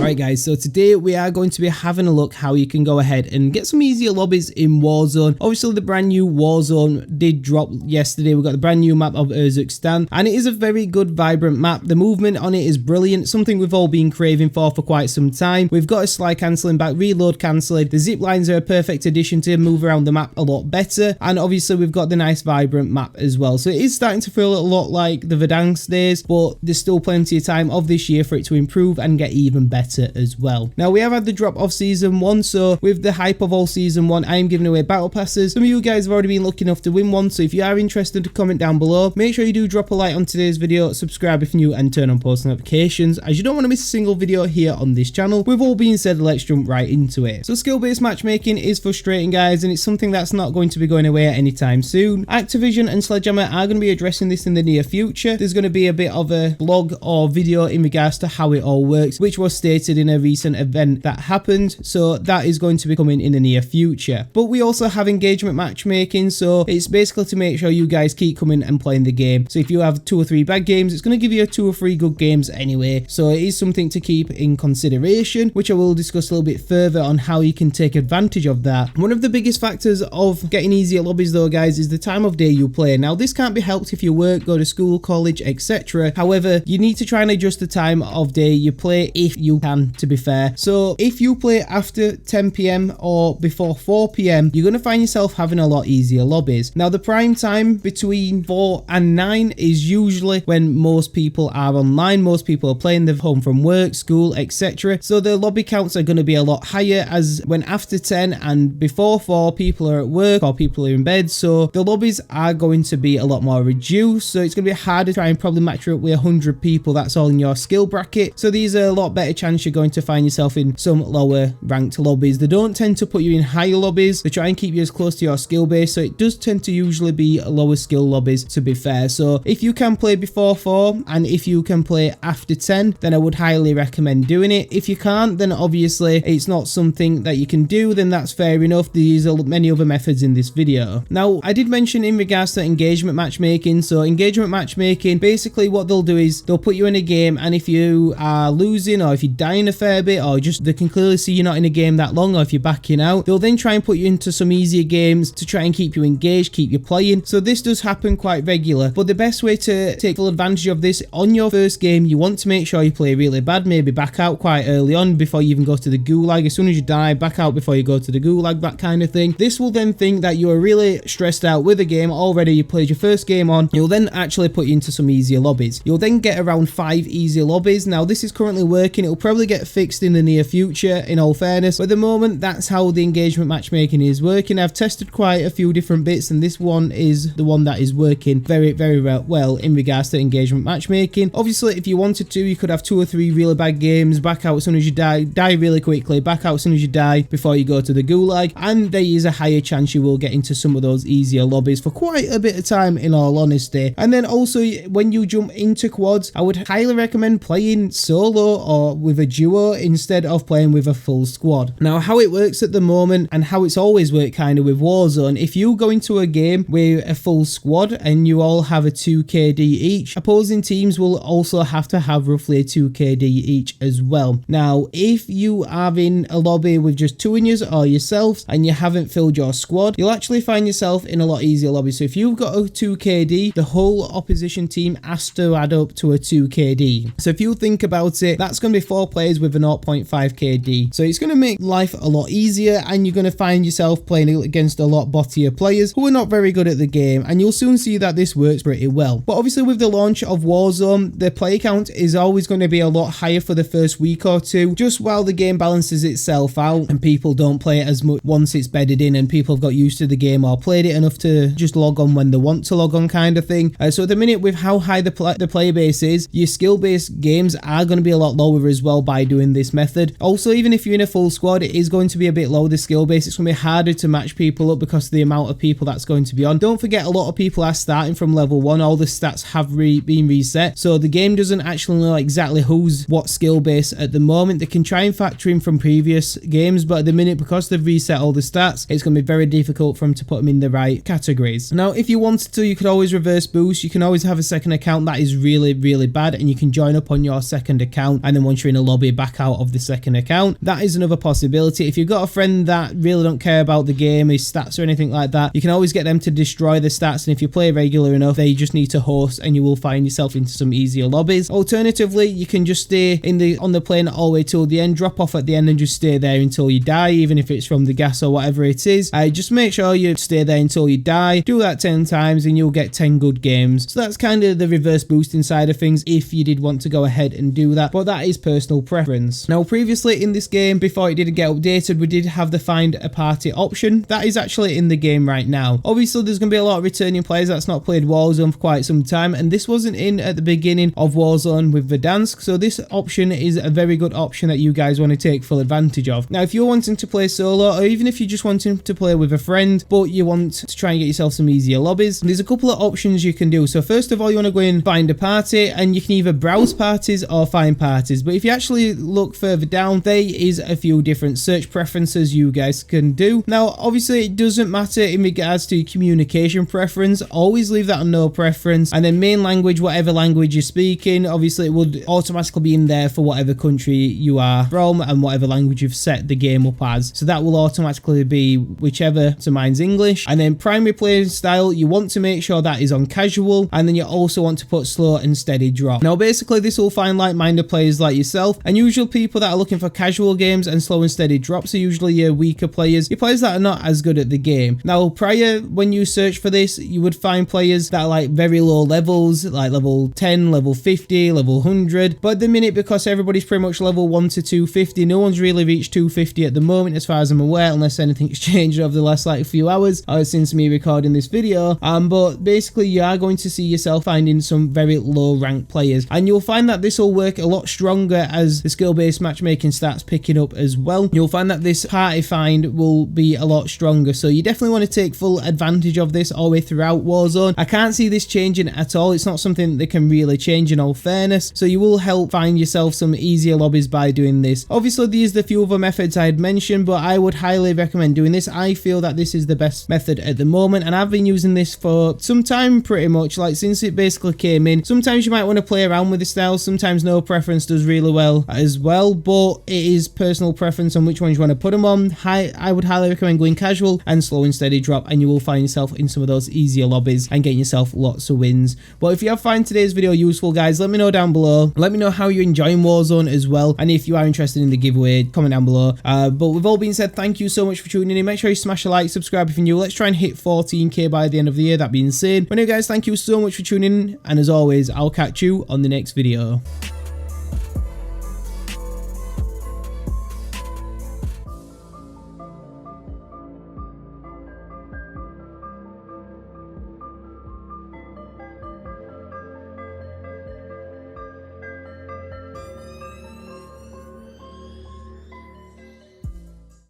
Alright guys, so today we are going to be having a look how you can go ahead and get some easier lobbies in Warzone. Obviously the brand new Warzone did drop yesterday. We got the brand new map of Urzukstan and it is a very good vibrant map. The movement on it is brilliant, something we've all been craving for quite some time. We've got a slide cancelling back, reload cancelling. The zip lines are a perfect addition to move around the map a lot better, and obviously we've got the nice vibrant map as well. So it is starting to feel a lot like the Verdansk days, but there's still plenty of time of this year for it to improve and get even better as well. Now we have had the drop of season 1, so with the hype of all season 1 I am giving away battle passes. Some of you guys have already been lucky enough to win one, so if you are interested, comment down below. Make sure you do drop a like on today's video, subscribe if new, and turn on post notifications as you don't want to miss a single video here on this channel. With all being said, let's jump right into it. So skill based matchmaking is frustrating guys, and it's something that's not going to be going away anytime soon. Activision and Sledgehammer are going to be addressing this in the near future. There's going to be a bit of a blog or video in regards to how it all works, which was stated in a recent event that happened, so that is going to be coming in the near future. But we also have engagement matchmaking, so it's basically to make sure you guys keep coming and playing the game. So if you have 2 or 3 bad games, it's going to give you 2 or 3 good games anyway, so it is something to keep in consideration, which I will discuss a little bit further on how you can take advantage of that. One of the biggest factors of getting easier lobbies though guys is the time of day you play. Now this can't be helped if you work, go to school, college, etc. However, you need to try and adjust the time of day you play if you can, to be fair. So if you play after 10 PM or before 4 PM, you're going to find yourself having a lot easier lobbies. Now the prime time between 4 and 9 is usually when most people are online, most people are playing, they're home from work, school, etc. So the lobby counts are going to be a lot higher, as when after 10 and before 4 people are at work or people are in bed, so the lobbies are going to be a lot more reduced. So it's going to be harder to try and probably match up with 100 people that's all in your skill bracket. So these are a lot better chance you're going to find yourself in some lower ranked lobbies. They don't tend to put you in higher lobbies, they try and keep you as close to your skill base, so it does tend to usually be lower skill lobbies, to be fair. So if you can play before 4 and if you can play after 10, then I would highly recommend doing it. If you can't, then obviously it's not something that you can do, then that's fair enough. There's many other methods in this video. Now I did mention in regards to engagement matchmaking, so engagement matchmaking, basically what they'll do is they'll put you in a game, and if you are losing or if you're dying a fair bit, or just they can clearly see you're not in a game that long, or if you're backing out, they'll then try and put you into some easier games to try and keep you engaged, keep you playing. So this does happen quite regular, but the best way to take full advantage of this on your first game, you want to make sure you play really bad, maybe back out quite early on before you even go to the gulag. As soon as you die, back out before you go to the gulag, that kind of thing. This will then think that you are really stressed out with the game already, you played your first game on. You'll then actually put you into some easier lobbies. You'll then get around 5 easier lobbies. Now this is currently working, it'll probably get fixed in the near future, in all fairness, but at the moment that's how the engagement matchmaking is working. I've tested quite a few different bits, and this one is the one that is working very well in regards to engagement matchmaking. Obviously if you wanted to, you could have 2 or 3 really bad games, back out as soon as you die really quickly, back out as soon as you die before you go to the gulag, and there is a higher chance you will get into some of those easier lobbies for quite a bit of time, in all honesty. And then also when you jump into quads, I would highly recommend playing solo or with a duo instead of playing with a full squad. Now how it works at the moment, and how it's always worked kind of with Warzone, if you go into a game with a full squad and you all have a 2KD each, opposing teams will also have to have roughly a 2KD each as well. Now if you are in a lobby with just 2 of yous or yourselves and you haven't filled your squad, you'll actually find yourself in a lot easier lobby. So if you've got a 2KD, the whole opposition team has to add up to a 2KD. So if you think about it, that's going to be 4 players with a 0.5 KD. So it's going to make life a lot easier, and you're going to find yourself playing against a lot bottier players who are not very good at the game, and you'll soon see that this works pretty well. But obviously with the launch of Warzone, the player count is always going to be a lot higher for the first week or two, just while the game balances itself out and people don't play it as much once it's bedded in and people have got used to the game or played it enough to just log on when they want to log on, kind of thing. So at the minute, with how high the player base is, your skill based games are going to be a lot lower as well by doing this method. Also, even if you're in a full squad, it is going to be a bit low, the skill base. It's going to be harder to match people up because of the amount of people that's going to be on. Don't forget, a lot of people are starting from level 1. All the stats have been reset, so the game doesn't actually know exactly who's what skill base at the moment. They can try and factor in from previous games, but at the minute, because they've reset all the stats, it's going to be very difficult for them to put them in the right categories. Now if you wanted to, you could always reverse boost. You can always have a second account that is really bad, and you can join up on your second account, and then once you're in a lobby back out of the second account. That is another possibility. If you've got a friend that really don't care about the game, his stats or anything like that, you can always get them to destroy the stats, and if you play regular enough, they just need to host and you will find yourself into some easier lobbies. Alternatively, you can just stay on the plane all the way till the end, drop off at the end and just stay there until you die, even if it's from the gas or whatever it is. Just make sure you stay there until you die. Do that 10 times and you'll get 10 good games. So that's kind of the reverse boosting side of things if you did want to go ahead and do that, but that is personal preference. Now, previously in this game, before it didn't get updated, we did have the find a party option. That is actually in the game right now. Obviously, there's going to be a lot of returning players that's not played Warzone for quite some time, and this wasn't in at the beginning of Warzone with Verdansk, so this option is a very good option that you guys want to take full advantage of. Now, if you're wanting to play solo, or even if you're just wanting to play with a friend, but you want to try and get yourself some easier lobbies, there's a couple of options you can do. So first of all, you want to go and find a party, and you can either browse parties or find parties. But if you actually look further down, there is a few different search preferences you guys can do. Now, obviously, it doesn't matter in regards to communication preference. Always leave that on no preference. And then main language, whatever language you're speaking, obviously it would automatically be in there for whatever country you are from and whatever language you've set the game up as. So that will automatically be whichever. So mine's English. And then primary playing style, you want to make sure that is on casual, and then you also want to put slow and steady drop. Now basically this will find like-minded players like yourself, and usual people that are looking for casual games and slow and steady drops are usually your weaker players, your players that are not as good at the game. Now prior, when you search for this, you would find players that are like very low levels, like level 10, level 50, level 100, but at the minute, because everybody's pretty much level 1 to 250, no one's really reached 250 at the moment as far as I'm aware, unless anything's changed over the last like few hours since me recording this video. But basically you are going to see yourself finding some very low ranked players, and you'll find that this will work a lot stronger as the skill based matchmaking starts picking up as well. You'll find that this party find will be a lot stronger, so you definitely want to take full advantage of this all the way throughout Warzone. I can't see this changing at all. It's not something that can really change in all fairness, so you will help find yourself some easier lobbies by doing this. Obviously these are the few other methods I had mentioned, but I would highly recommend doing this. I feel that this is the best method at the moment, and I've been using this for some time pretty much, like since it basically came in. Sometimes you might want to play around with the style, sometimes no preference does really well as well, but it is personal preference on which ones you want to put them on. I would highly recommend going casual and slow and steady drop, and you will find yourself in some of those easier lobbies and getting yourself lots of wins. But if you have found today's video useful, guys, let me know down below. Let me know how you're enjoying Warzone as well, and if you are interested in the giveaway, comment down below. But with all being said, thank you so much for tuning in. Make sure you smash a like, subscribe if you're new. Let's try and hit 14k by the end of the year. That'd be insane. But anyway, guys, thank you so much for tuning in, and as always, I'll catch you on the next video.